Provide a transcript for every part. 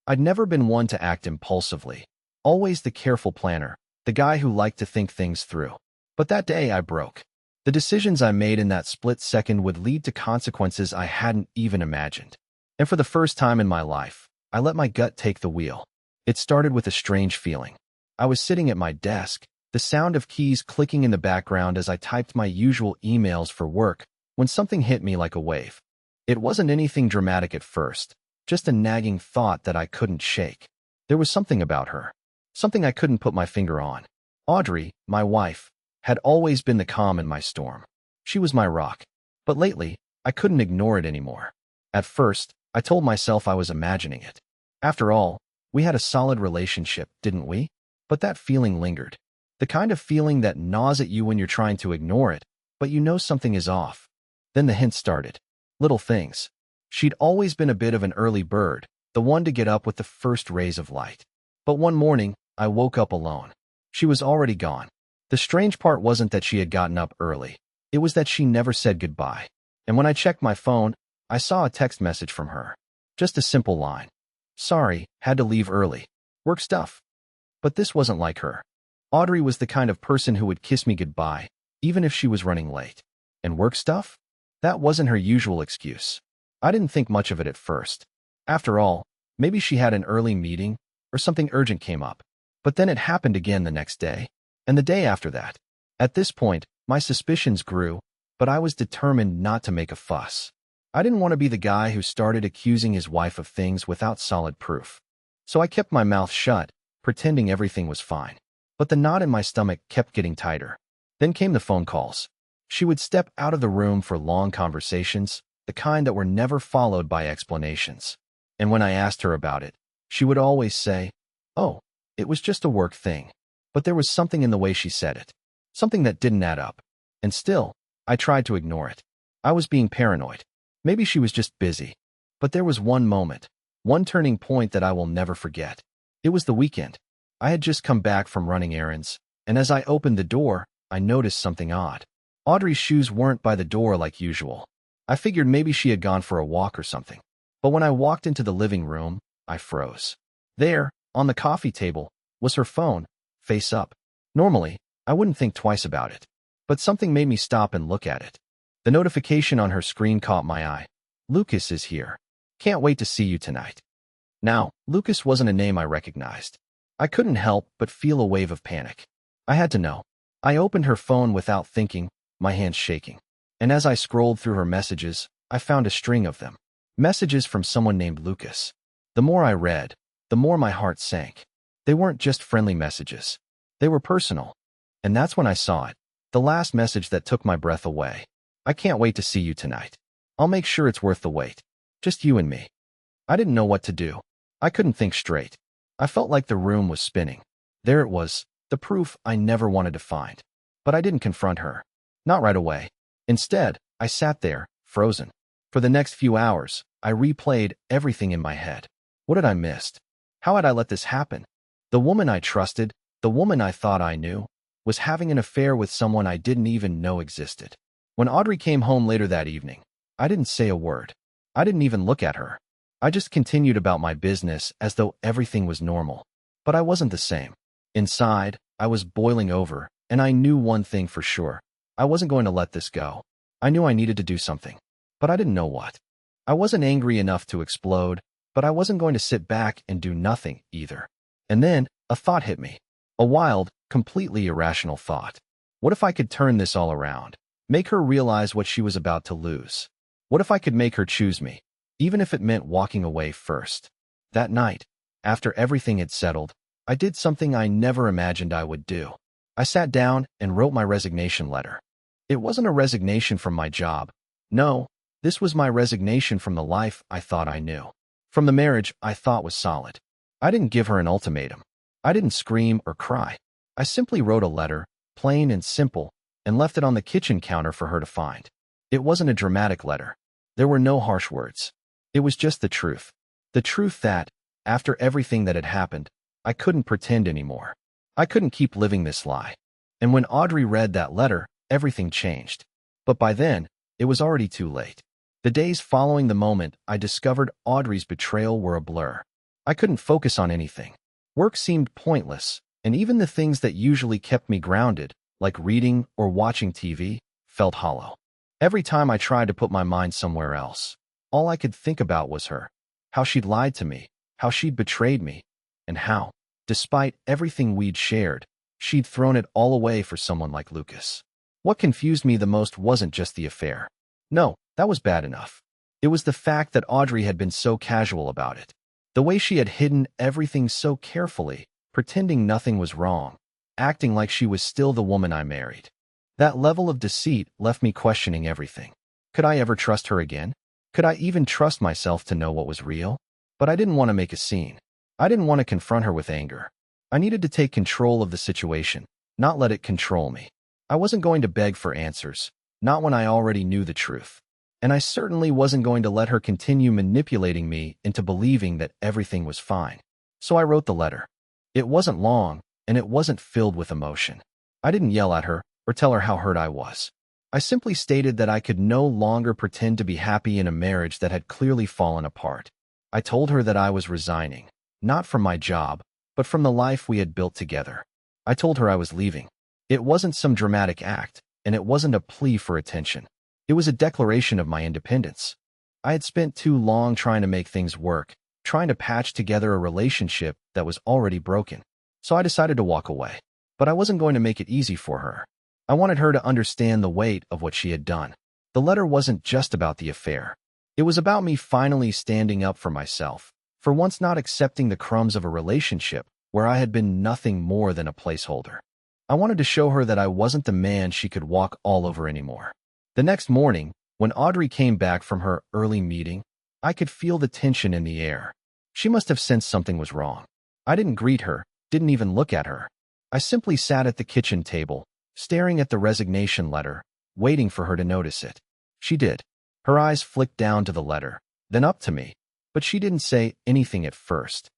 I'd never been one to act impulsively. Always the careful planner, the guy who liked to think things through. But that day I broke. The decisions I made in that split second would lead to consequences I hadn't even imagined. And for the first time in my life, I let my gut take the wheel. It started with a strange feeling. I was sitting at my desk, the sound of keys clicking in the background as I typed my usual emails for work, when something hit me like a wave. It wasn't anything dramatic at first, just a nagging thought that I couldn't shake. There was something about her, something I couldn't put my finger on. Audrey, my wife, had always been the calm in my storm. She was my rock. But lately, I couldn't ignore it anymore. At first, I told myself I was imagining it. After all, we had a solid relationship, didn't we? But that feeling lingered. The kind of feeling that gnaws at you when you're trying to ignore it, but you know something is off. Then the hints started. Little things. She'd always been a bit of an early bird, the one to get up with the first rays of light. But one morning, I woke up alone. She was already gone. The strange part wasn't that she had gotten up early. It was that she never said goodbye. And when I checked my phone, I saw a text message from her. Just a simple line. Sorry, had to leave early. Work stuff. But this wasn't like her. Audrey was the kind of person who would kiss me goodbye, even if she was running late. And work stuff? That wasn't her usual excuse. I didn't think much of it at first. After all, maybe she had an early meeting, or something urgent came up. But then it happened again the next day. And the day after that. At this point, my suspicions grew, but I was determined not to make a fuss. I didn't want to be the guy who started accusing his wife of things without solid proof. So I kept my mouth shut, pretending everything was fine. But the knot in my stomach kept getting tighter. Then came the phone calls. She would step out of the room for long conversations, the kind that were never followed by explanations. And when I asked her about it, she would always say, "Oh, it was just a work thing." But there was something in the way she said it. Something that didn't add up. And still, I tried to ignore it. I was being paranoid. Maybe she was just busy. But there was one moment, one turning point that I will never forget. It was the weekend. I had just come back from running errands, and as I opened the door, I noticed something odd. Audrey's shoes weren't by the door like usual. I figured maybe she had gone for a walk or something. But when I walked into the living room, I froze. There, on the coffee table, was her phone, face up. Normally, I wouldn't think twice about it. But something made me stop and look at it. The notification on her screen caught my eye. Lucas is here. Can't wait to see you tonight. Now, Lucas wasn't a name I recognized. I couldn't help but feel a wave of panic. I had to know. I opened her phone without thinking, my hands shaking. And as I scrolled through her messages, I found a string of them. Messages from someone named Lucas. The more I read, the more my heart sank. They weren't just friendly messages. They were personal. And that's when I saw it. The last message that took my breath away. I can't wait to see you tonight. I'll make sure it's worth the wait. Just you and me. I didn't know what to do. I couldn't think straight. I felt like the room was spinning. There it was, the proof I never wanted to find. But I didn't confront her. Not right away. Instead, I sat there, frozen. For the next few hours, I replayed everything in my head. What had I missed? How had I let this happen? The woman I trusted, the woman I thought I knew, was having an affair with someone I didn't even know existed. When Audrey came home later that evening, I didn't say a word. I didn't even look at her. I just continued about my business as though everything was normal. But I wasn't the same. Inside, I was boiling over, and I knew one thing for sure. I wasn't going to let this go. I knew I needed to do something. But I didn't know what. I wasn't angry enough to explode, but I wasn't going to sit back and do nothing either. And then, a thought hit me. A wild, completely irrational thought. What if I could turn this all around? Make her realize what she was about to lose? What if I could make her choose me, even if it meant walking away first? That night, after everything had settled, I did something I never imagined I would do. I sat down and wrote my resignation letter. It wasn't a resignation from my job. No, this was my resignation from the life I thought I knew. From the marriage I thought was solid. I didn't give her an ultimatum. I didn't scream or cry. I simply wrote a letter, plain and simple, and left it on the kitchen counter for her to find. It wasn't a dramatic letter. There were no harsh words. It was just the truth. The truth that, after everything that had happened, I couldn't pretend anymore. I couldn't keep living this lie. And when Audrey read that letter, everything changed. But by then, it was already too late. The days following the moment I discovered Audrey's betrayal were a blur. I couldn't focus on anything. Work seemed pointless, and even the things that usually kept me grounded, like reading or watching TV, felt hollow. Every time I tried to put my mind somewhere else, all I could think about was her, how she'd lied to me, how she'd betrayed me, and how, despite everything we'd shared, she'd thrown it all away for someone like Lucas. What confused me the most wasn't just the affair. No, that was bad enough. It was the fact that Audrey had been so casual about it. The way she had hidden everything so carefully, pretending nothing was wrong, acting like she was still the woman I married. That level of deceit left me questioning everything. Could I ever trust her again? Could I even trust myself to know what was real? But I didn't want to make a scene. I didn't want to confront her with anger. I needed to take control of the situation, not let it control me. I wasn't going to beg for answers, not when I already knew the truth. And I certainly wasn't going to let her continue manipulating me into believing that everything was fine. So I wrote the letter. It wasn't long, and it wasn't filled with emotion. I didn't yell at her or tell her how hurt I was. I simply stated that I could no longer pretend to be happy in a marriage that had clearly fallen apart. I told her that I was resigning, not from my job, but from the life we had built together. I told her I was leaving. It wasn't some dramatic act, and it wasn't a plea for attention. It was a declaration of my independence. I had spent too long trying to make things work, trying to patch together a relationship that was already broken. So I decided to walk away. But I wasn't going to make it easy for her. I wanted her to understand the weight of what she had done. The letter wasn't just about the affair. It was about me finally standing up for myself, for once not accepting the crumbs of a relationship where I had been nothing more than a placeholder. I wanted to show her that I wasn't the man she could walk all over anymore. The next morning, when Audrey came back from her early meeting, I could feel the tension in the air. She must have sensed something was wrong. I didn't greet her, didn't even look at her. I simply sat at the kitchen table, staring at the resignation letter, waiting for her to notice it. She did. Her eyes flicked down to the letter, then up to me, but she didn't say anything at first.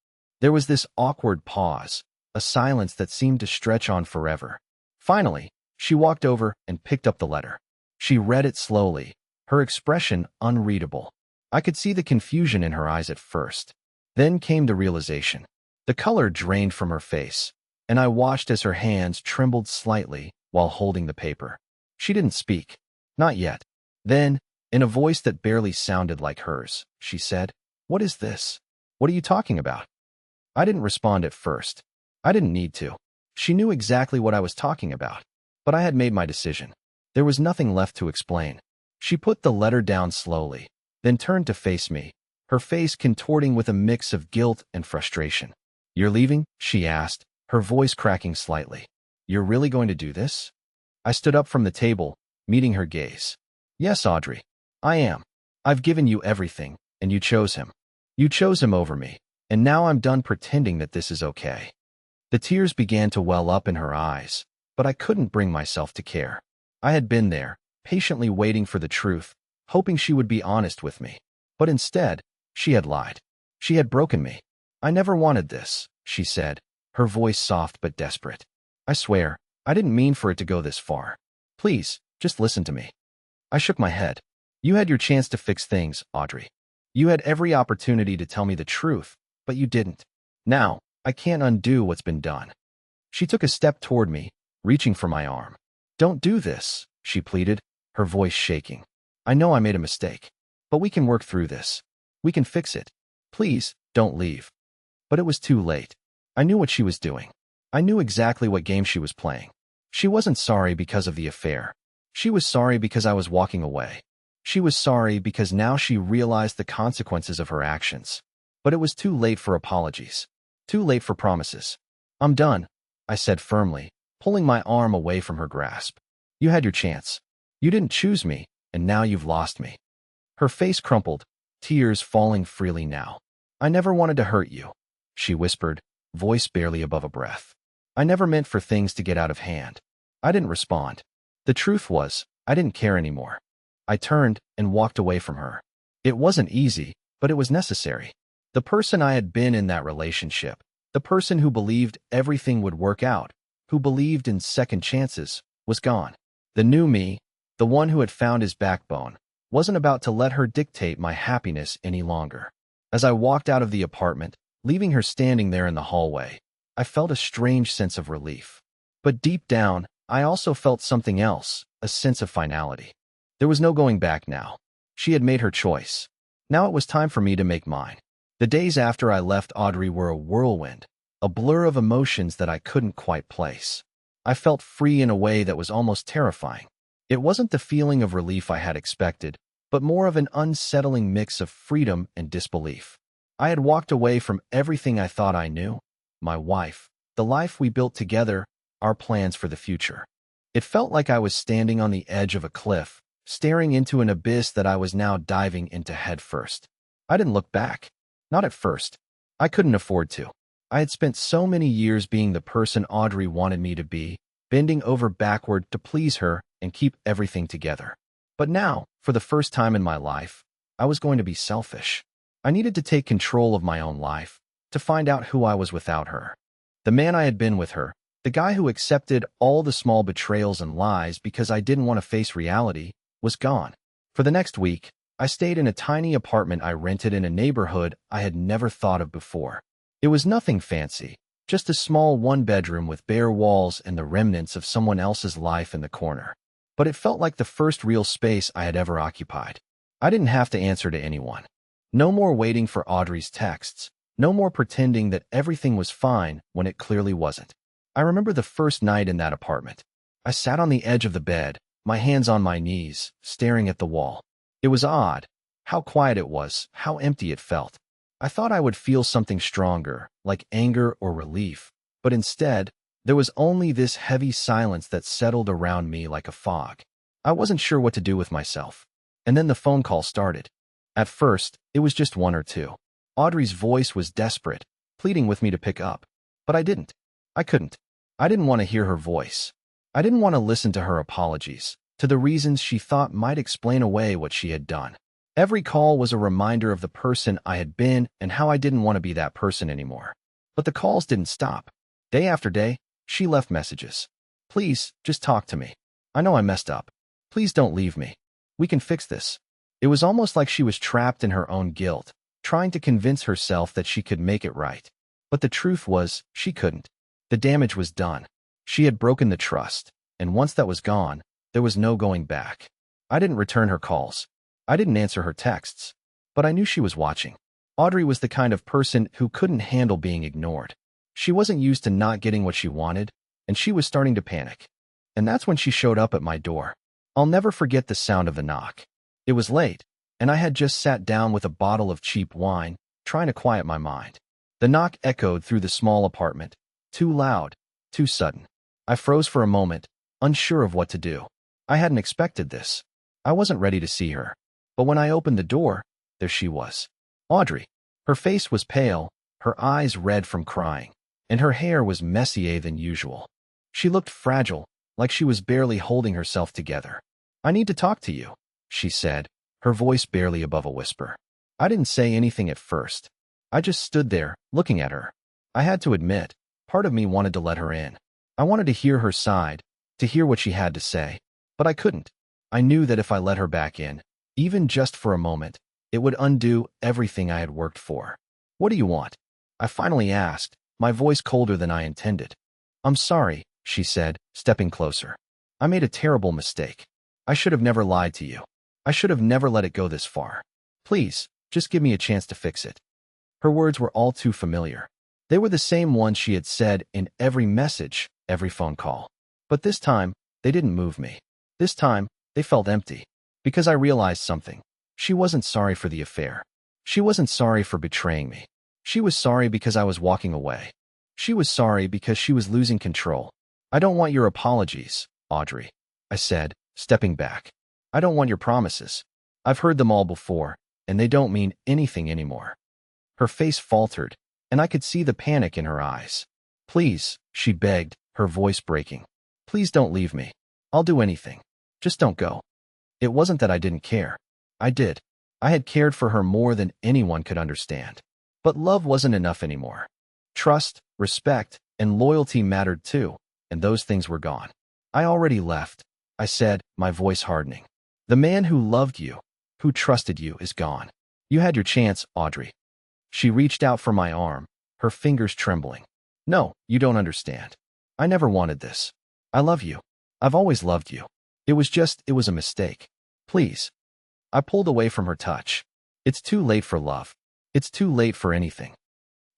There was this awkward pause, a silence that seemed to stretch on forever. Finally, she walked over and picked up the letter. She read it slowly, her expression unreadable. I could see the confusion in her eyes at first. Then came the realization. The color drained from her face, and I watched as her hands trembled slightly while holding the paper. She didn't speak. Not yet. Then, in a voice that barely sounded like hers, she said, "What is this? What are you talking about?" I didn't respond at first. I didn't need to. She knew exactly what I was talking about. But I had made my decision. There was nothing left to explain. She put the letter down slowly, then turned to face me, her face contorting with a mix of guilt and frustration. "You're leaving?" she asked, her voice cracking slightly. "You're really going to do this?" I stood up from the table, meeting her gaze. "Yes, Audrey. I am. I've given you everything, and you chose him. You chose him over me, and now I'm done pretending that this is okay." The tears began to well up in her eyes, but I couldn't bring myself to care. I had been there, patiently waiting for the truth, hoping she would be honest with me. But instead, she had lied. She had broken me. "I never wanted this," she said, her voice soft but desperate. "I swear, I didn't mean for it to go this far. Please, just listen to me." I shook my head. "You had your chance to fix things, Audrey. You had every opportunity to tell me the truth, but you didn't. Now, I can't undo what's been done." She took a step toward me, reaching for my arm. "Don't do this," she pleaded, her voice shaking. "I know I made a mistake, but we can work through this. We can fix it. Please, don't leave." But it was too late. I knew what she was doing. I knew exactly what game she was playing. She wasn't sorry because of the affair. She was sorry because I was walking away. She was sorry because now she realized the consequences of her actions. But it was too late for apologies. Too late for promises. "I'm done," I said firmly, pulling my arm away from her grasp. "You had your chance. You didn't choose me, and now you've lost me." Her face crumpled, tears falling freely now. "I never wanted to hurt you," she whispered, voice barely above a breath. "I never meant for things to get out of hand." I didn't respond. The truth was, I didn't care anymore. I turned and walked away from her. It wasn't easy, but it was necessary. The person I had been in that relationship, the person who believed everything would work out, who believed in second chances, was gone. The new me, the one who had found his backbone, wasn't about to let her dictate my happiness any longer. As I walked out of the apartment, Leaving her standing there in the hallway, I felt a strange sense of relief. But deep down, I also felt something else, a sense of finality. There was no going back now. She had made her choice. Now it was time for me to make mine. The days after I left Audrey were a whirlwind, a blur of emotions that I couldn't quite place. I felt free in a way that was almost terrifying. It wasn't the feeling of relief I had expected, but more of an unsettling mix of freedom and disbelief. I had walked away from everything I thought I knew: my wife, the life we built together, our plans for the future. It felt like I was standing on the edge of a cliff, staring into an abyss that I was now diving into headfirst. I didn't look back. Not at first. I couldn't afford to. I had spent so many years being the person Audrey wanted me to be, bending over backward to please her and keep everything together. But now, for the first time in my life, I was going to be selfish. I needed to take control of my own life, to find out who I was without her. The man I had been with her, the guy who accepted all the small betrayals and lies because I didn't want to face reality, was gone. For the next week, I stayed in a tiny apartment I rented in a neighborhood I had never thought of before. It was nothing fancy, just a small one-bedroom with bare walls and the remnants of someone else's life in the corner. But it felt like the first real space I had ever occupied. I didn't have to answer to anyone. No more waiting for Audrey's texts. No more pretending that everything was fine when it clearly wasn't. I remember the first night in that apartment. I sat on the edge of the bed, my hands on my knees, staring at the wall. It was odd, how quiet it was, how empty it felt. I thought I would feel something stronger, like anger or relief, but instead, there was only this heavy silence that settled around me like a fog. I wasn't sure what to do with myself. And then the phone call started. At first, it was just one or two. Audrey's voice was desperate, pleading with me to pick up. But I didn't. I couldn't. I didn't want to hear her voice. I didn't want to listen to her apologies, to the reasons she thought might explain away what she had done. Every call was a reminder of the person I had been and how I didn't want to be that person anymore. But the calls didn't stop. Day after day, she left messages. Please, just talk to me. I know I messed up. Please don't leave me. We can fix this. It was almost like she was trapped in her own guilt, trying to convince herself that she could make it right. But the truth was, she couldn't. The damage was done. She had broken the trust, and once that was gone, there was no going back. I didn't return her calls. I didn't answer her texts. But I knew she was watching. Audrey was the kind of person who couldn't handle being ignored. She wasn't used to not getting what she wanted, and she was starting to panic. And that's when she showed up at my door. I'll never forget the sound of the knock. It was late, and I had just sat down with a bottle of cheap wine, trying to quiet my mind. The knock echoed through the small apartment, too loud, too sudden. I froze for a moment, unsure of what to do. I hadn't expected this. I wasn't ready to see her. But when I opened the door, there she was. Audrey. Her face was pale, her eyes red from crying, and her hair was messier than usual. She looked fragile, like she was barely holding herself together. I need to talk to you, she said, her voice barely above a whisper. I didn't say anything at first. I just stood there, looking at her. I had to admit, part of me wanted to let her in. I wanted to hear her side, to hear what she had to say. But I couldn't. I knew that if I let her back in, even just for a moment, it would undo everything I had worked for. What do you want? I finally asked, my voice colder than I intended. I'm sorry, she said, stepping closer. I made a terrible mistake. I should have never lied to you. I should have never let it go this far. Please, just give me a chance to fix it. Her words were all too familiar. They were the same ones she had said in every message, every phone call. But this time, they didn't move me. This time, they felt empty. Because I realized something. She wasn't sorry for the affair. She wasn't sorry for betraying me. She was sorry because I was walking away. She was sorry because she was losing control. I don't want your apologies, Audrey, I said, stepping back. I don't want your promises. I've heard them all before, and they don't mean anything anymore. Her face faltered, and I could see the panic in her eyes. Please, she begged, her voice breaking. Please don't leave me. I'll do anything. Just don't go. It wasn't that I didn't care. I did. I had cared for her more than anyone could understand. But love wasn't enough anymore. Trust, respect, and loyalty mattered too, and those things were gone. I already left, I said, my voice hardening. The man who loved you, who trusted you, is gone. You had your chance, Audrey. She reached out for my arm, her fingers trembling. No, you don't understand. I never wanted this. I love you. I've always loved you. It was a mistake. Please. I pulled away from her touch. It's too late for love. It's too late for anything.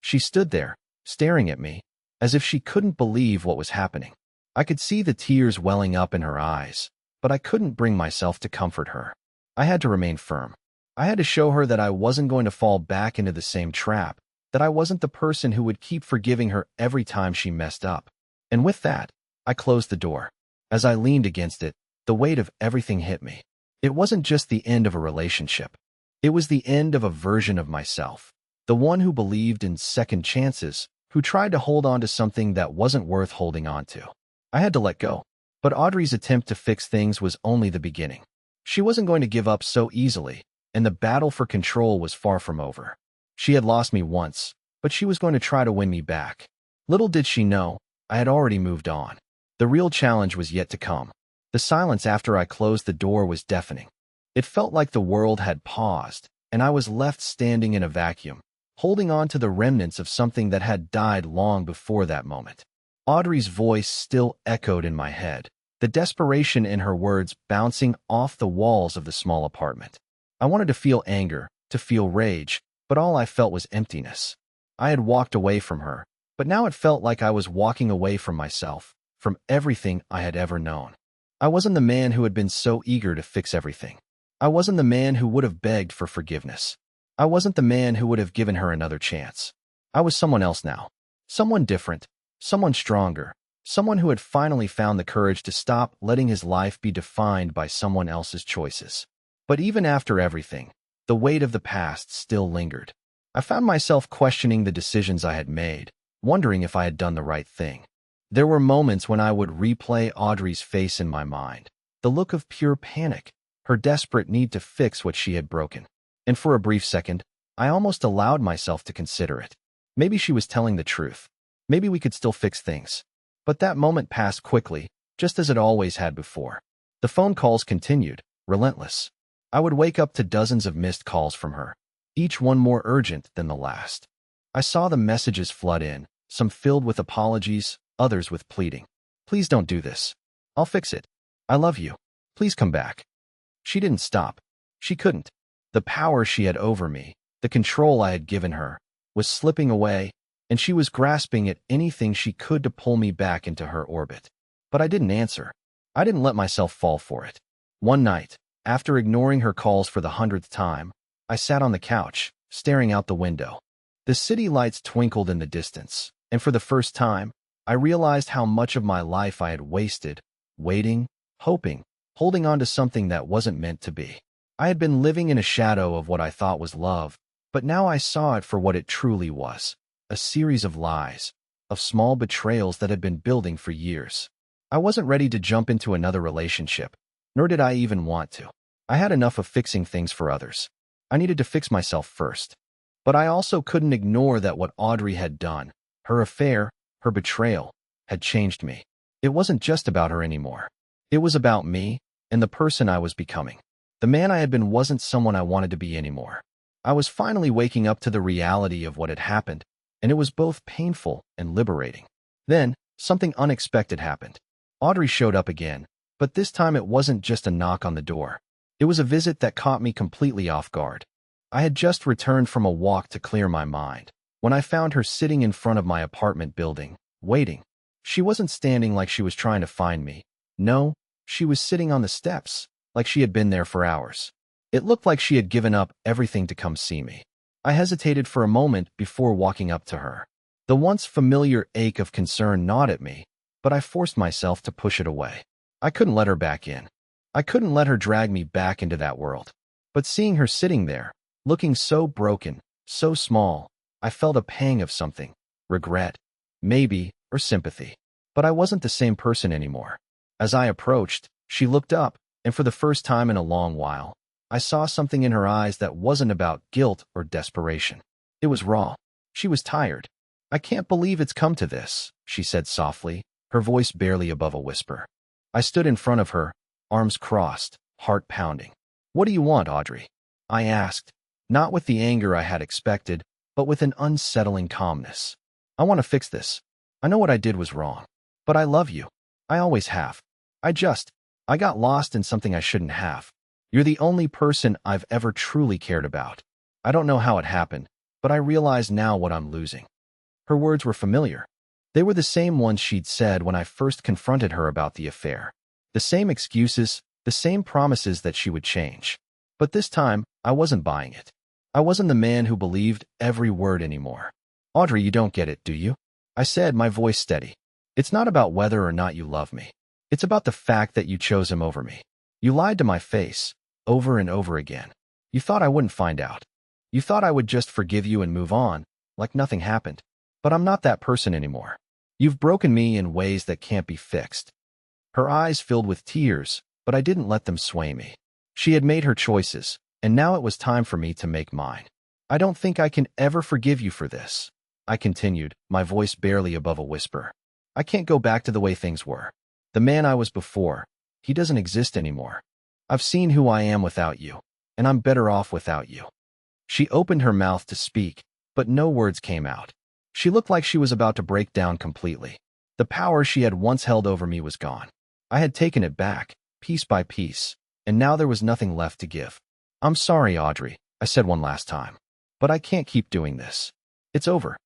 She stood there, staring at me, as if she couldn't believe what was happening. I could see the tears welling up in her eyes, but I couldn't bring myself to comfort her. I had to remain firm. I had to show her that I wasn't going to fall back into the same trap, that I wasn't the person who would keep forgiving her every time she messed up. And with that, I closed the door. As I leaned against it, the weight of everything hit me. It wasn't just the end of a relationship. It was the end of a version of myself. The one who believed in second chances, who tried to hold on to something that wasn't worth holding on to. I had to let go. But Audrey's attempt to fix things was only the beginning. She wasn't going to give up so easily, and the battle for control was far from over. She had lost me once, but she was going to try to win me back. Little did she know, I had already moved on. The real challenge was yet to come. The silence after I closed the door was deafening. It felt like the world had paused, and I was left standing in a vacuum, holding on to the remnants of something that had died long before that moment. Audrey's voice still echoed in my head, the desperation in her words bouncing off the walls of the small apartment. I wanted to feel anger, to feel rage, but all I felt was emptiness. I had walked away from her, but now it felt like I was walking away from myself, from everything I had ever known. I wasn't the man who had been so eager to fix everything. I wasn't the man who would have begged for forgiveness. I wasn't the man who would have given her another chance. I was someone else now. Someone different, someone stronger, someone who had finally found the courage to stop letting his life be defined by someone else's choices. But even after everything, the weight of the past still lingered. I found myself questioning the decisions I had made, wondering if I had done the right thing. There were moments when I would replay Audrey's face in my mind, the look of pure panic, her desperate need to fix what she had broken. And for a brief second, I almost allowed myself to consider it. Maybe she was telling the truth. Maybe we could still fix things. But that moment passed quickly, just as it always had before. The phone calls continued, relentless. I would wake up to dozens of missed calls from her, each one more urgent than the last. I saw the messages flood in, some filled with apologies, others with pleading. Please don't do this. I'll fix it. I love you. Please come back. She didn't stop. She couldn't. The power she had over me, the control I had given her, was slipping away, and she was grasping at anything she could to pull me back into her orbit. But I didn't answer. I didn't let myself fall for it. One night, after ignoring her calls for the 100th time, I sat on the couch, staring out the window. The city lights twinkled in the distance, and for the first time, I realized how much of my life I had wasted, waiting, hoping, holding on to something that wasn't meant to be. I had been living in a shadow of what I thought was love, but now I saw it for what it truly was, a series of lies, of small betrayals that had been building for years. I wasn't ready to jump into another relationship, nor did I even want to. I had enough of fixing things for others. I needed to fix myself first. But I also couldn't ignore that what Audrey had done, her affair, her betrayal, had changed me. It wasn't just about her anymore. It was about me and the person I was becoming. The man I had been wasn't someone I wanted to be anymore. I was finally waking up to the reality of what had happened, and it was both painful and liberating. Then, something unexpected happened. Audrey showed up again, but this time it wasn't just a knock on the door. It was a visit that caught me completely off guard. I had just returned from a walk to clear my mind, when I found her sitting in front of my apartment building, waiting. She wasn't standing like she was trying to find me. No, she was sitting on the steps, like she had been there for hours. It looked like she had given up everything to come see me. I hesitated for a moment before walking up to her. The once familiar ache of concern gnawed at me, but I forced myself to push it away. I couldn't let her back in. I couldn't let her drag me back into that world. But seeing her sitting there, looking so broken, so small, I felt a pang of something, regret, maybe, or sympathy. But I wasn't the same person anymore. As I approached, she looked up, and for the first time in a long while, I saw something in her eyes that wasn't about guilt or desperation. It was raw. She was tired. I can't believe it's come to this, she said softly, her voice barely above a whisper. I stood in front of her, arms crossed, heart pounding. What do you want, Audrey? I asked, not with the anger I had expected, but with an unsettling calmness. I want to fix this. I know what I did was wrong. But I love you. I always have. I got lost in something I shouldn't have. You're the only person I've ever truly cared about. I don't know how it happened, but I realize now what I'm losing." Her words were familiar. They were the same ones she'd said when I first confronted her about the affair. The same excuses, the same promises that she would change. But this time, I wasn't buying it. I wasn't the man who believed every word anymore. "Audrey, you don't get it, do you?" I said, my voice steady. "It's not about whether or not you love me. It's about the fact that you chose him over me. You lied to my face, over and over again. You thought I wouldn't find out. You thought I would just forgive you and move on, like nothing happened. But I'm not that person anymore. You've broken me in ways that can't be fixed." Her eyes filled with tears, but I didn't let them sway me. She had made her choices, and now it was time for me to make mine. "I don't think I can ever forgive you for this," I continued, my voice barely above a whisper. "I can't go back to the way things were. The man I was before, he doesn't exist anymore. I've seen who I am without you, and I'm better off without you." She opened her mouth to speak, but no words came out. She looked like she was about to break down completely. The power she had once held over me was gone. I had taken it back, piece by piece, and now there was nothing left to give. "I'm sorry, Audrey," I said one last time, "but I can't keep doing this. It's over."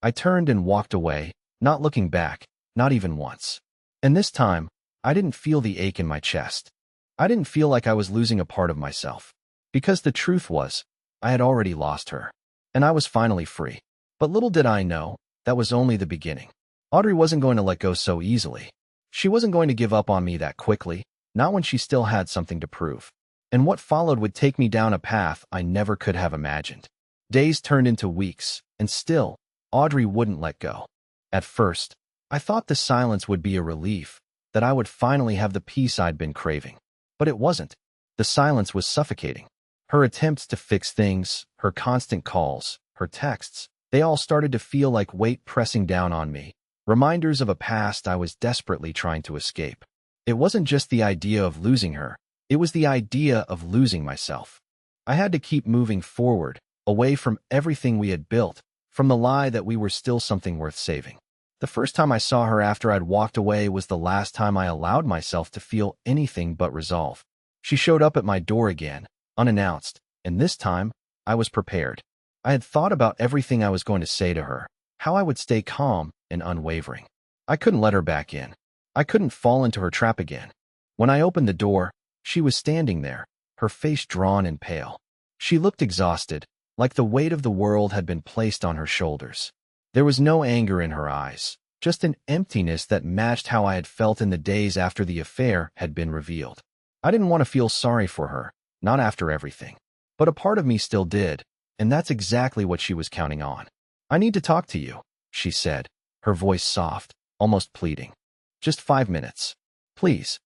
I turned and walked away, not looking back, not even once. And this time, I didn't feel the ache in my chest. I didn't feel like I was losing a part of myself. Because the truth was, I had already lost her. And I was finally free. But little did I know, that was only the beginning. Audrey wasn't going to let go so easily. She wasn't going to give up on me that quickly, not when she still had something to prove. And what followed would take me down a path I never could have imagined. Days turned into weeks, and still, Audrey wouldn't let go. At first, I thought the silence would be a relief, that I would finally have the peace I'd been craving. But it wasn't. The silence was suffocating. Her attempts to fix things, her constant calls, her texts, they all started to feel like weight pressing down on me, reminders of a past I was desperately trying to escape. It wasn't just the idea of losing her, it was the idea of losing myself. I had to keep moving forward, away from everything we had built, from the lie that we were still something worth saving. The first time I saw her after I'd walked away was the last time I allowed myself to feel anything but resolve. She showed up at my door again, unannounced, and this time, I was prepared. I had thought about everything I was going to say to her, how I would stay calm and unwavering. I couldn't let her back in. I couldn't fall into her trap again. When I opened the door, she was standing there, her face drawn and pale. She looked exhausted, like the weight of the world had been placed on her shoulders. There was no anger in her eyes, just an emptiness that matched how I had felt in the days after the affair had been revealed. I didn't want to feel sorry for her, not after everything. But a part of me still did, and that's exactly what she was counting on. "I need to talk to you," she said, her voice soft, almost pleading. "Just 5 minutes. Please."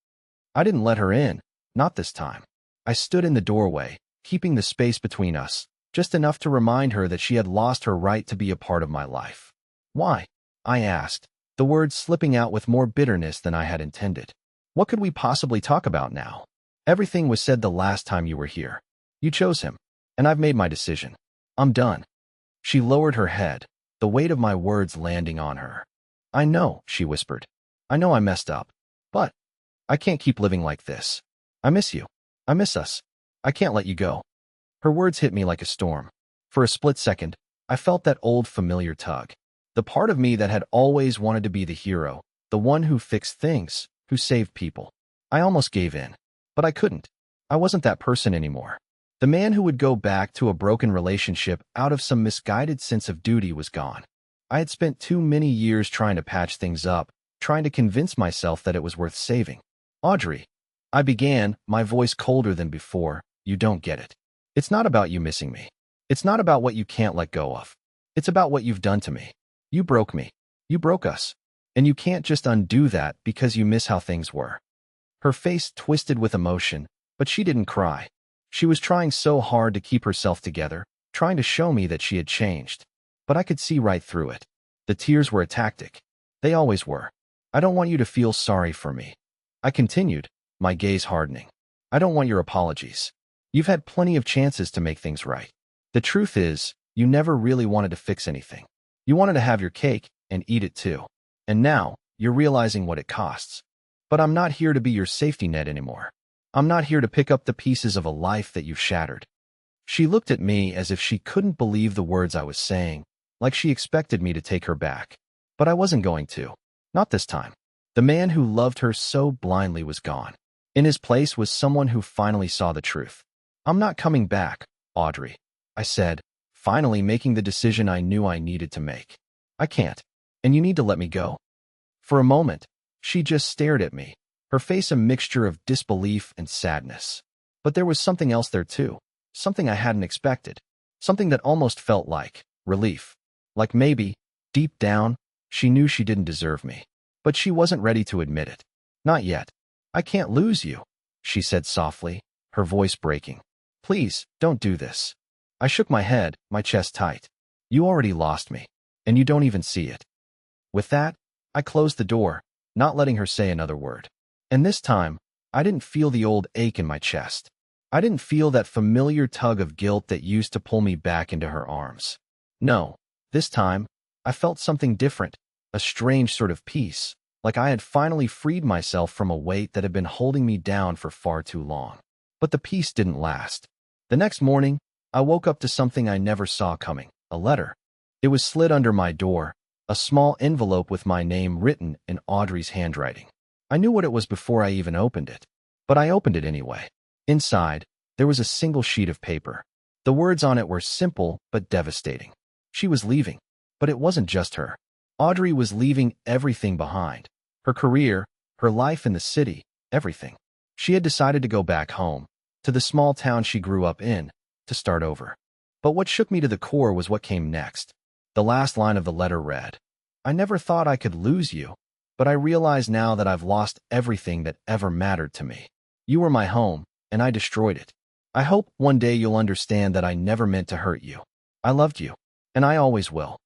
I didn't let her in, not this time. I stood in the doorway, keeping the space between us, just enough to remind her that she had lost her right to be a part of my life. "Why?" I asked, the words slipping out with more bitterness than I had intended. "What could we possibly talk about now? Everything was said the last time you were here. You chose him, and I've made my decision. I'm done." She lowered her head, the weight of my words landing on her. "I know," she whispered. "I know I messed up. But I can't keep living like this. I miss you. I miss us. I can't let you go." Her words hit me like a storm. For a split second, I felt that old familiar tug. The part of me that had always wanted to be the hero, the one who fixed things, who saved people. I almost gave in. But I couldn't. I wasn't that person anymore. The man who would go back to a broken relationship out of some misguided sense of duty was gone. I had spent too many years trying to patch things up, trying to convince myself that it was worth saving. "Audrey," I began, my voice colder than before, "you don't get it. It's not about you missing me. It's not about what you can't let go of. It's about what you've done to me. You broke me. You broke us. And you can't just undo that because you miss how things were." Her face twisted with emotion, but she didn't cry. She was trying so hard to keep herself together, trying to show me that she had changed. But I could see right through it. The tears were a tactic. They always were. "I don't want you to feel sorry for me," I continued, my gaze hardening. "I don't want your apologies. You've had plenty of chances to make things right. The truth is, you never really wanted to fix anything. You wanted to have your cake and eat it too. And now, you're realizing what it costs. But I'm not here to be your safety net anymore. I'm not here to pick up the pieces of a life that you've shattered. She looked at me as if she couldn't believe the words I was saying, like she expected me to take her back. But I wasn't going to. Not this time. The man who loved her so blindly was gone. In his place was someone who finally saw the truth. I'm not coming back, Audrey, I said, finally making the decision I knew I needed to make. I can't, and you need to let me go. For a moment, she just stared at me, her face a mixture of disbelief and sadness. But there was something else there too. Something I hadn't expected. Something that almost felt like relief. Like maybe, deep down, she knew she didn't deserve me. But she wasn't ready to admit it. Not yet. I can't lose you, she said softly, her voice breaking. Please, don't do this. I shook my head, my chest tight. You already lost me, and you don't even see it. With that, I closed the door, not letting her say another word. And this time, I didn't feel the old ache in my chest. I didn't feel that familiar tug of guilt that used to pull me back into her arms. No, this time, I felt something different, a strange sort of peace, like I had finally freed myself from a weight that had been holding me down for far too long. But the peace didn't last. The next morning, I woke up to something I never saw coming, a letter. It was slid under my door, a small envelope with my name written in Audrey's handwriting. I knew what it was before I even opened it, but I opened it anyway. Inside, there was a single sheet of paper. The words on it were simple but devastating. She was leaving, but it wasn't just her. Audrey was leaving everything behind. Her career, her life in the city, everything. She had decided to go back home, to the small town she grew up in, to start over. But what shook me to the core was what came next. The last line of the letter read, I never thought I could lose you, but I realize now that I've lost everything that ever mattered to me. You were my home, and I destroyed it. I hope one day you'll understand that I never meant to hurt you. I loved you, and I always will.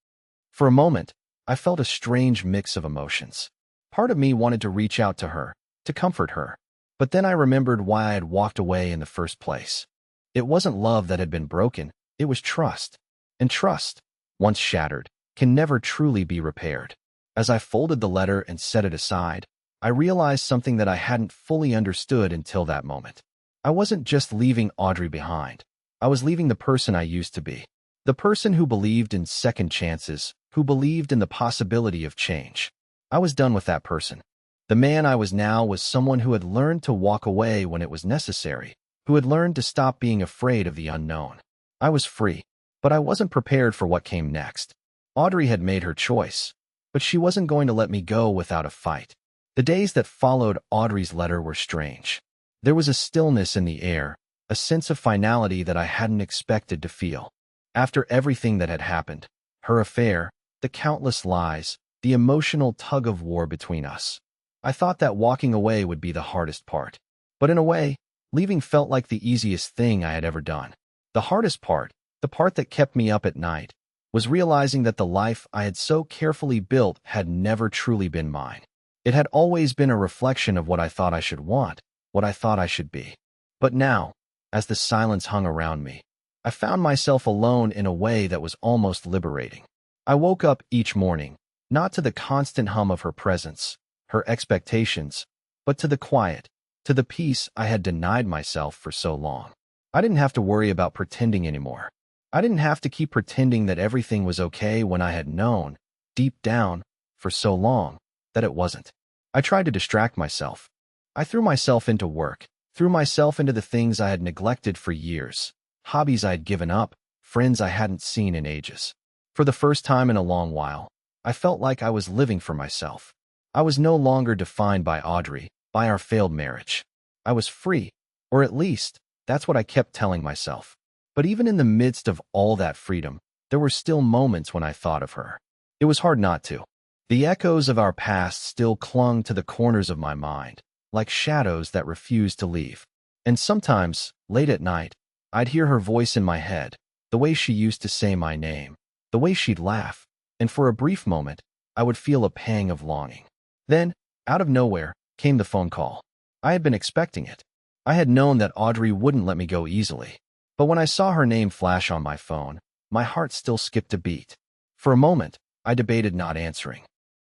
For a moment, I felt a strange mix of emotions. Part of me wanted to reach out to her, to comfort her. But then I remembered why I had walked away in the first place. It wasn't love that had been broken, it was trust. And trust, once shattered, can never truly be repaired. As I folded the letter and set it aside, I realized something that I hadn't fully understood until that moment. I wasn't just leaving Audrey behind. I was leaving the person I used to be. The person who believed in second chances, who believed in the possibility of change. I was done with that person. The man I was now was someone who had learned to walk away when it was necessary, who had learned to stop being afraid of the unknown. I was free, but I wasn't prepared for what came next. Audrey had made her choice, but she wasn't going to let me go without a fight. The days that followed Audrey's letter were strange. There was a stillness in the air, a sense of finality that I hadn't expected to feel. After everything that had happened, her affair, the countless lies, the emotional tug-of-war between us, I thought that walking away would be the hardest part. But in a way, leaving felt like the easiest thing I had ever done. The hardest part, the part that kept me up at night, was realizing that the life I had so carefully built had never truly been mine. It had always been a reflection of what I thought I should want, what I thought I should be. But now, as the silence hung around me, I found myself alone in a way that was almost liberating. I woke up each morning, not to the constant hum of her presence, her expectations, but to the quiet, to the peace I had denied myself for so long. I didn't have to worry about pretending anymore. I didn't have to keep pretending that everything was okay when I had known, deep down, for so long, that it wasn't. I tried to distract myself. I threw myself into work, threw myself into the things I had neglected for years, hobbies I had given up, friends I hadn't seen in ages. For the first time in a long while, I felt like I was living for myself. I was no longer defined by Audrey, by our failed marriage. I was free, or at least, that's what I kept telling myself. But even in the midst of all that freedom, there were still moments when I thought of her. It was hard not to. The echoes of our past still clung to the corners of my mind, like shadows that refused to leave. And sometimes, late at night, I'd hear her voice in my head, the way she used to say my name, the way she'd laugh, and for a brief moment, I would feel a pang of longing. Then, out of nowhere, came the phone call. I had been expecting it. I had known that Audrey wouldn't let me go easily. But when I saw her name flash on my phone, my heart still skipped a beat. For a moment, I debated not answering.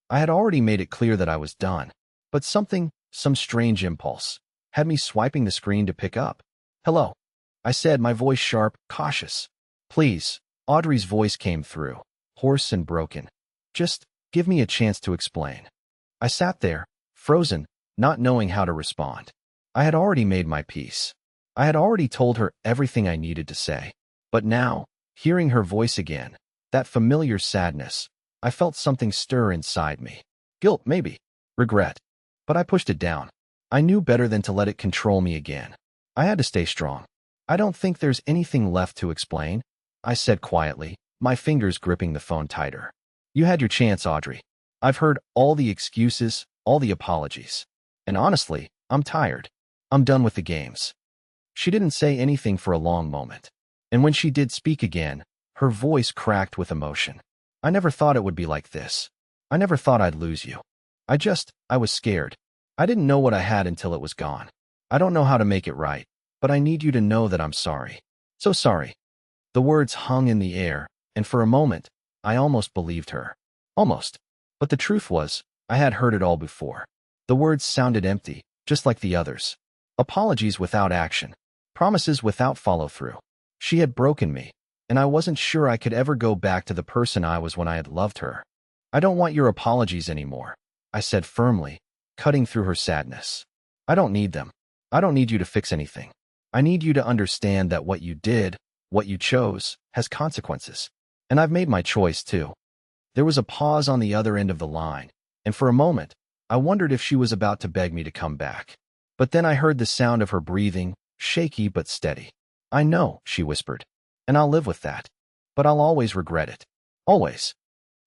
I had already made it clear that I was done, but some strange impulse, had me swiping the screen to pick up. "Hello," I said, my voice sharp, cautious. "Please," Audrey's voice came through, hoarse and broken. "Just give me a chance to explain." I sat there, frozen, not knowing how to respond. I had already made my peace. I had already told her everything I needed to say. But now, hearing her voice again, that familiar sadness, I felt something stir inside me. Guilt, maybe. Regret. But I pushed it down. I knew better than to let it control me again. I had to stay strong. "I don't think there's anything left to explain," I said quietly, my fingers gripping the phone tighter. "You had your chance, Audrey. I've heard all the excuses, all the apologies. And honestly, I'm tired. I'm done with the games." She didn't say anything for a long moment. And when she did speak again, her voice cracked with emotion. "I never thought it would be like this. I never thought I'd lose you. I was scared. I didn't know what I had until it was gone. I don't know how to make it right, but I need you to know that I'm sorry. So sorry." The words hung in the air, and for a moment, I almost believed her. Almost. But the truth was, I had heard it all before. The words sounded empty, just like the others. Apologies without action. Promises without follow-through. She had broken me, and I wasn't sure I could ever go back to the person I was when I had loved her. "I don't want your apologies anymore," I said firmly, cutting through her sadness. "I don't need them. I don't need you to fix anything. I need you to understand that what you did, what you chose, has consequences. And I've made my choice, too." There was a pause on the other end of the line, and for a moment, I wondered if she was about to beg me to come back. But then I heard the sound of her breathing, shaky but steady. "I know," she whispered, "and I'll live with that. But I'll always regret it. Always."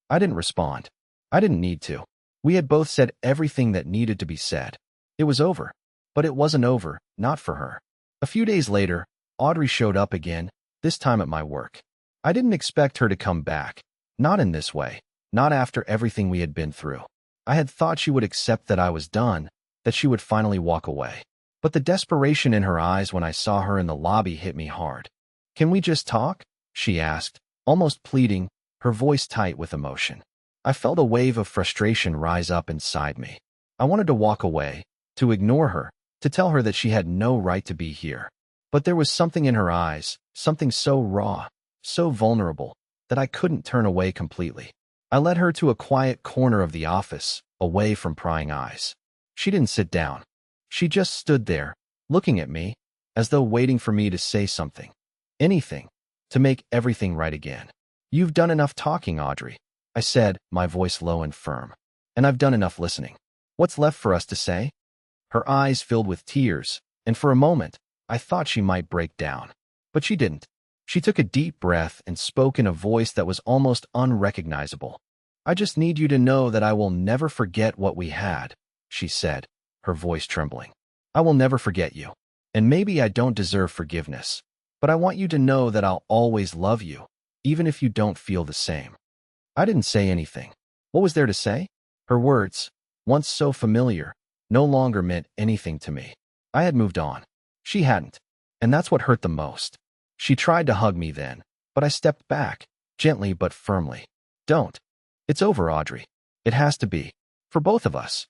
I didn't respond. I didn't need to. We had both said everything that needed to be said. It was over. But it wasn't over, not for her. A few days later, Audrey showed up again, this time at my work. I didn't expect her to come back. Not in this way. Not after everything we had been through. I had thought she would accept that I was done, that she would finally walk away. But the desperation in her eyes when I saw her in the lobby hit me hard. "Can we just talk?" she asked, almost pleading, her voice tight with emotion. I felt a wave of frustration rise up inside me. I wanted to walk away, to ignore her, to tell her that she had no right to be here. But there was something in her eyes, something so raw, so vulnerable, that I couldn't turn away completely. I led her to a quiet corner of the office, away from prying eyes. She didn't sit down. She just stood there, looking at me, as though waiting for me to say something. Anything, to make everything right again. "You've done enough talking, Audrey," I said, my voice low and firm. "And I've done enough listening. What's left for us to say?" Her eyes filled with tears, and for a moment, I thought she might break down. But she didn't. She took a deep breath and spoke in a voice that was almost unrecognizable. "I just need you to know that I will never forget what we had," she said, her voice trembling. "I will never forget you. And maybe I don't deserve forgiveness, but I want you to know that I'll always love you, even if you don't feel the same." I didn't say anything. What was there to say? Her words, once so familiar, no longer meant anything to me. I had moved on. She hadn't. And that's what hurt the most. She tried to hug me then, but I stepped back, gently but firmly. "Don't. It's over, Audrey. It has to be. For both of us."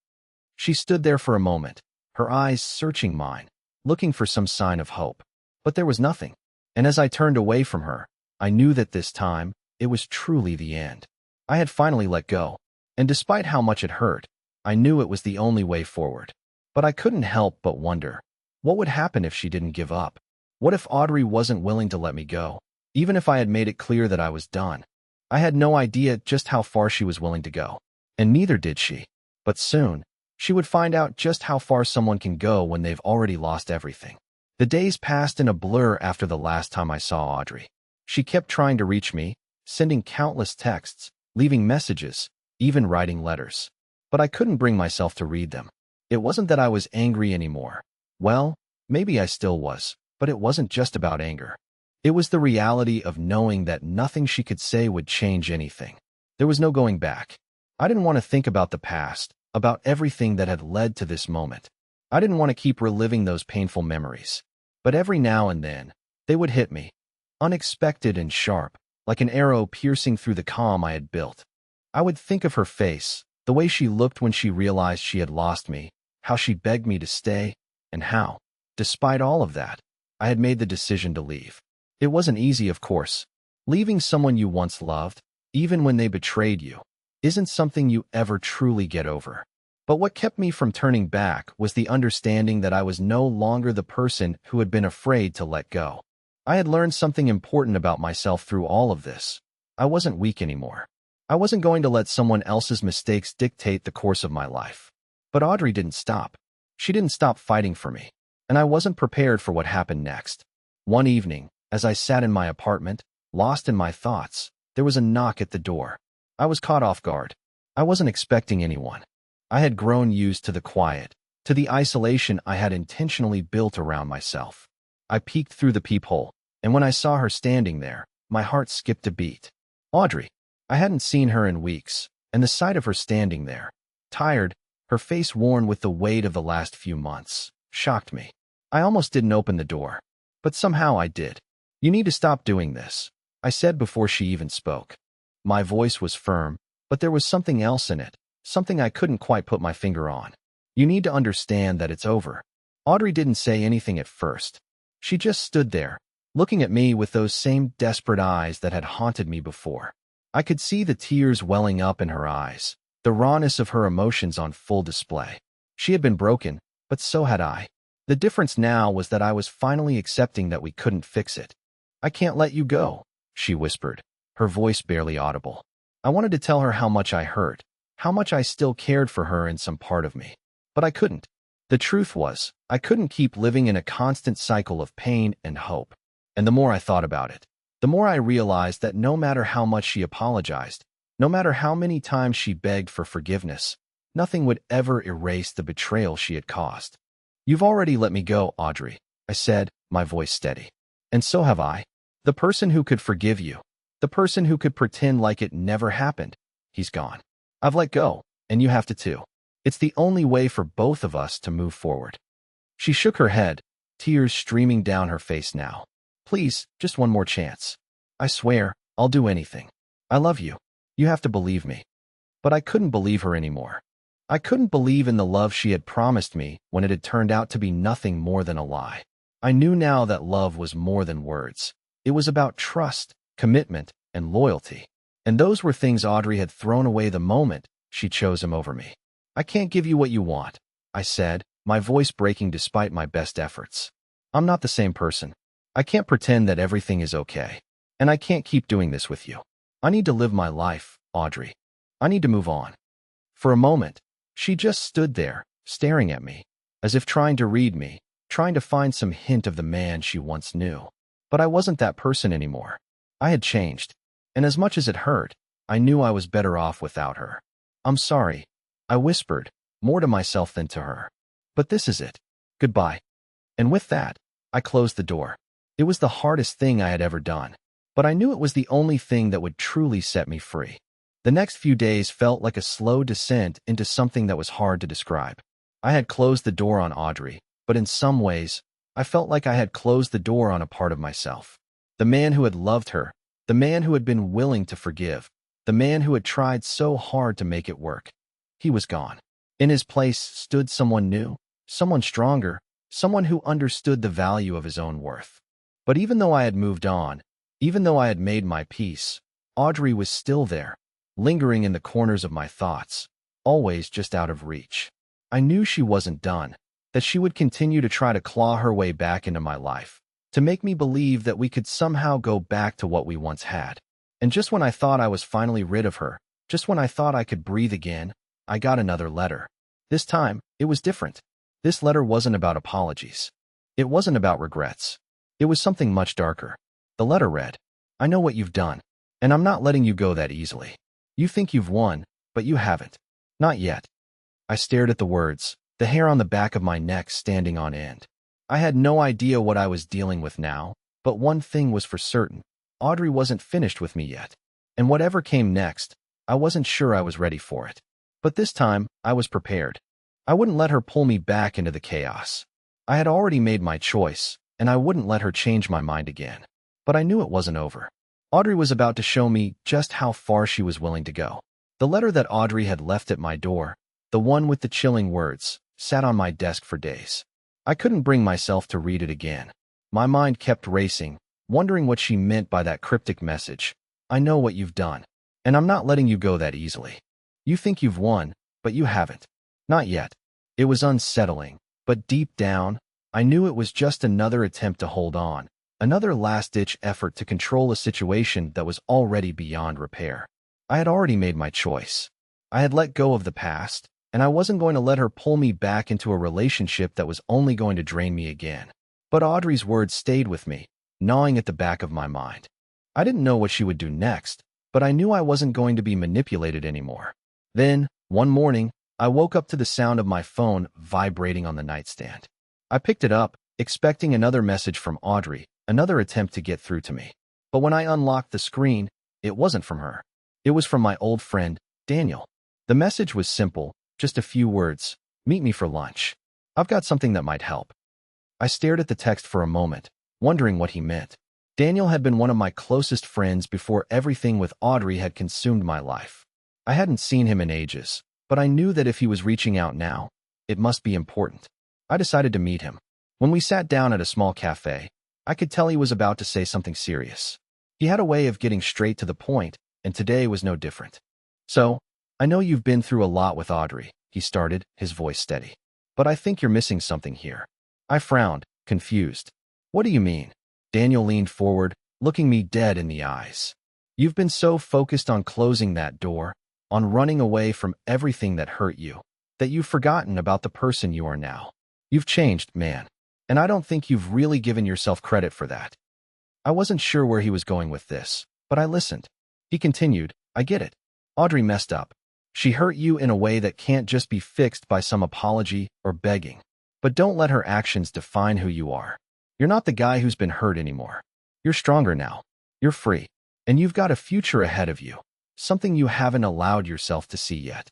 She stood there for a moment, her eyes searching mine, looking for some sign of hope. But there was nothing. And as I turned away from her, I knew that this time, it was truly the end. I had finally let go. And despite how much it hurt, I knew it was the only way forward. But I couldn't help but wonder, what would happen if she didn't give up? What if Audrey wasn't willing to let me go, even if I had made it clear that I was done? I had no idea just how far she was willing to go, and neither did she. But soon, she would find out just how far someone can go when they've already lost everything. The days passed in a blur after the last time I saw Audrey. She kept trying to reach me, sending countless texts, leaving messages, even writing letters. But I couldn't bring myself to read them. It wasn't that I was angry anymore. Well, maybe I still was. But it wasn't just about anger. It was the reality of knowing that nothing she could say would change anything. There was no going back. I didn't want to think about the past, about everything that had led to this moment. I didn't want to keep reliving those painful memories. But every now and then, they would hit me, unexpected and sharp, like an arrow piercing through the calm I had built. I would think of her face, the way she looked when she realized she had lost me, how she begged me to stay, and how, despite all of that, I had made the decision to leave. It wasn't easy, of course. Leaving someone you once loved, even when they betrayed you, isn't something you ever truly get over. But what kept me from turning back was the understanding that I was no longer the person who had been afraid to let go. I had learned something important about myself through all of this. I wasn't weak anymore. I wasn't going to let someone else's mistakes dictate the course of my life. But Audrey didn't stop. She didn't stop fighting for me. And I wasn't prepared for what happened next. One evening, as I sat in my apartment, lost in my thoughts, there was a knock at the door. I was caught off guard. I wasn't expecting anyone. I had grown used to the quiet, to the isolation I had intentionally built around myself. I peeked through the peephole, and when I saw her standing there, my heart skipped a beat. Audrey. I hadn't seen her in weeks, and the sight of her standing there, tired, her face worn with the weight of the last few months, shocked me. I almost didn't open the door, but somehow I did. "You need to stop doing this," I said before she even spoke. My voice was firm, but there was something else in it, something I couldn't quite put my finger on. "You need to understand that it's over." Audrey didn't say anything at first. She just stood there, looking at me with those same desperate eyes that had haunted me before. I could see the tears welling up in her eyes, the rawness of her emotions on full display. She had been broken, but so had I. The difference now was that I was finally accepting that we couldn't fix it. "I can't let you go," she whispered, her voice barely audible. I wanted to tell her how much I hurt, how much I still cared for her in some part of me. But I couldn't. The truth was, I couldn't keep living in a constant cycle of pain and hope. And the more I thought about it, the more I realized that no matter how much she apologized, no matter how many times she begged for forgiveness, nothing would ever erase the betrayal she had caused. "You've already let me go, Audrey," I said, my voice steady. "And so have I. The person who could forgive you, the person who could pretend like it never happened, he's gone. I've let go, and you have to too. It's the only way for both of us to move forward." She shook her head, tears streaming down her face now. "Please, just one more chance. I swear, I'll do anything. I love you. You have to believe me." But I couldn't believe her anymore. I couldn't believe in the love she had promised me when it had turned out to be nothing more than a lie. I knew now that love was more than words. It was about trust, commitment, and loyalty. And those were things Audrey had thrown away the moment she chose him over me. "I can't give you what you want," I said, my voice breaking despite my best efforts. "I'm not the same person. I can't pretend that everything is okay. And I can't keep doing this with you. I need to live my life, Audrey. I need to move on." For a moment, she just stood there, staring at me, as if trying to read me, trying to find some hint of the man she once knew. But I wasn't that person anymore. I had changed. And as much as it hurt, I knew I was better off without her. "I'm sorry," I whispered, more to myself than to her. "But this is it. Goodbye." And with that, I closed the door. It was the hardest thing I had ever done, but I knew it was the only thing that would truly set me free. The next few days felt like a slow descent into something that was hard to describe. I had closed the door on Audrey, but in some ways, I felt like I had closed the door on a part of myself. The man who had loved her, the man who had been willing to forgive, the man who had tried so hard to make it work. He was gone. In his place stood someone new, someone stronger, someone who understood the value of his own worth. But even though I had moved on, even though I had made my peace, Audrey was still there, lingering in the corners of my thoughts, always just out of reach. I knew she wasn't done, that she would continue to try to claw her way back into my life, to make me believe that we could somehow go back to what we once had. And just when I thought I was finally rid of her, just when I thought I could breathe again, I got another letter. This time, it was different. This letter wasn't about apologies. It wasn't about regrets. It was something much darker. The letter read, "I know what you've done, and I'm not letting you go that easily. You think you've won, but you haven't. Not yet." I stared at the words, the hair on the back of my neck standing on end. I had no idea what I was dealing with now, but one thing was for certain. Audrey wasn't finished with me yet. And whatever came next, I wasn't sure I was ready for it. But this time, I was prepared. I wouldn't let her pull me back into the chaos. I had already made my choice, and I wouldn't let her change my mind again. But I knew it wasn't over. Audrey was about to show me just how far she was willing to go. The letter that Audrey had left at my door, the one with the chilling words, sat on my desk for days. I couldn't bring myself to read it again. My mind kept racing, wondering what she meant by that cryptic message. I know what you've done, and I'm not letting you go that easily. You think you've won, but you haven't. Not yet. It was unsettling, but deep down, I knew it was just another attempt to hold on, another last-ditch effort to control a situation that was already beyond repair. I had already made my choice. I had let go of the past, and I wasn't going to let her pull me back into a relationship that was only going to drain me again. But Audrey's words stayed with me, gnawing at the back of my mind. I didn't know what she would do next, but I knew I wasn't going to be manipulated anymore. Then, one morning, I woke up to the sound of my phone vibrating on the nightstand. I picked it up, expecting another message from Audrey, another attempt to get through to me. But when I unlocked the screen, it wasn't from her. It was from my old friend, Daniel. The message was simple, just a few words. Meet me for lunch. I've got something that might help. I stared at the text for a moment, wondering what he meant. Daniel had been one of my closest friends before everything with Audrey had consumed my life. I hadn't seen him in ages, but I knew that if he was reaching out now, it must be important. I decided to meet him. When we sat down at a small cafe, I could tell he was about to say something serious. He had a way of getting straight to the point, and today was no different. So, I know you've been through a lot with Audrey, he started, his voice steady. But I think you're missing something here. I frowned, confused. What do you mean? Daniel leaned forward, looking me dead in the eyes. You've been so focused on closing that door, on running away from everything that hurt you, that you've forgotten about the person you are now. You've changed, man. And I don't think you've really given yourself credit for that. I wasn't sure where he was going with this, but I listened. He continued, I get it. Audrey messed up. She hurt you in a way that can't just be fixed by some apology or begging. But don't let her actions define who you are. You're not the guy who's been hurt anymore. You're stronger now. You're free. And you've got a future ahead of you, something you haven't allowed yourself to see yet.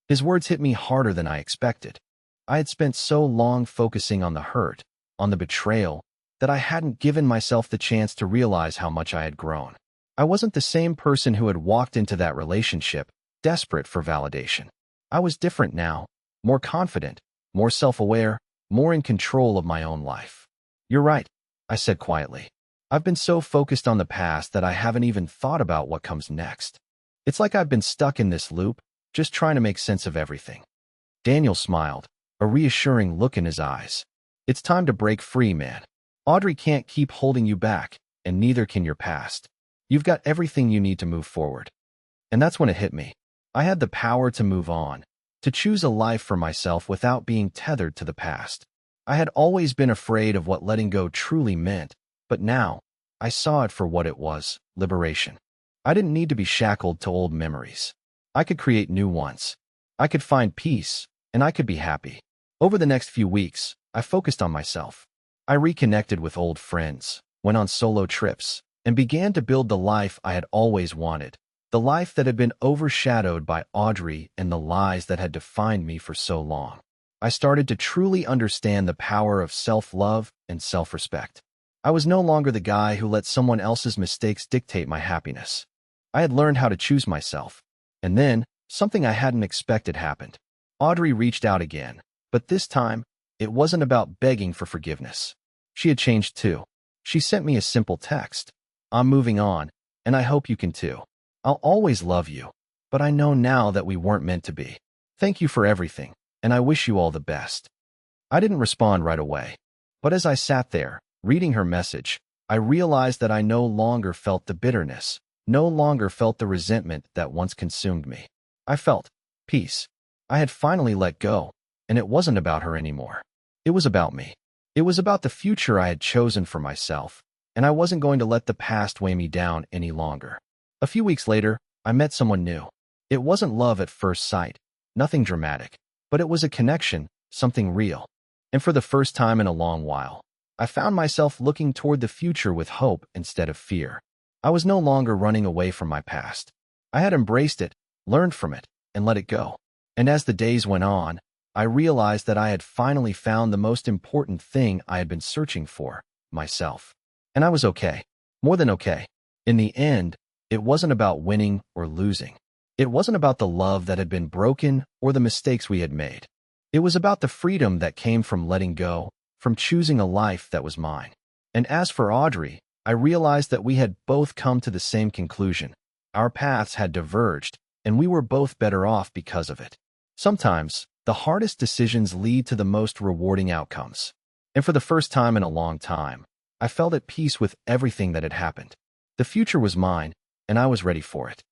His words hit me harder than I expected. I had spent so long focusing on the hurt, on the betrayal, that I hadn't given myself the chance to realize how much I had grown. I wasn't the same person who had walked into that relationship, desperate for validation. I was different now, more confident, more self-aware, more in control of my own life. You're right, I said quietly. I've been so focused on the past that I haven't even thought about what comes next. It's like I've been stuck in this loop, just trying to make sense of everything. Daniel smiled, a reassuring look in his eyes. It's time to break free, man. Audrey can't keep holding you back, and neither can your past. You've got everything you need to move forward. And that's when it hit me. I had the power to move on, to choose a life for myself without being tethered to the past. I had always been afraid of what letting go truly meant, but now, I saw it for what it was, liberation. I didn't need to be shackled to old memories. I could create new ones. I could find peace, and I could be happy. Over the next few weeks, I focused on myself. I reconnected with old friends, went on solo trips, and began to build the life I had always wanted, the life that had been overshadowed by Audrey and the lies that had defined me for so long. I started to truly understand the power of self-love and self-respect. I was no longer the guy who let someone else's mistakes dictate my happiness. I had learned how to choose myself. And then, something I hadn't expected happened. Audrey reached out again, but this time, it wasn't about begging for forgiveness. She had changed too. She sent me a simple text. I'm moving on, and I hope you can too. I'll always love you, but I know now that we weren't meant to be. Thank you for everything, and I wish you all the best. I didn't respond right away, but as I sat there, reading her message, I realized that I no longer felt the bitterness, no longer felt the resentment that once consumed me. I felt peace. I had finally let go, and it wasn't about her anymore. It was about me. It was about the future I had chosen for myself, and I wasn't going to let the past weigh me down any longer. A few weeks later, I met someone new. It wasn't love at first sight, nothing dramatic, but it was a connection, something real. And for the first time in a long while, I found myself looking toward the future with hope instead of fear. I was no longer running away from my past. I had embraced it, learned from it, and let it go. And as the days went on, I realized that I had finally found the most important thing I had been searching for, myself. And I was okay. More than okay. In the end, it wasn't about winning or losing. It wasn't about the love that had been broken or the mistakes we had made. It was about the freedom that came from letting go, from choosing a life that was mine. And as for Audrey, I realized that we had both come to the same conclusion. Our paths had diverged, and we were both better off because of it. Sometimes, the hardest decisions lead to the most rewarding outcomes. And for the first time in a long time, I felt at peace with everything that had happened. The future was mine, and I was ready for it.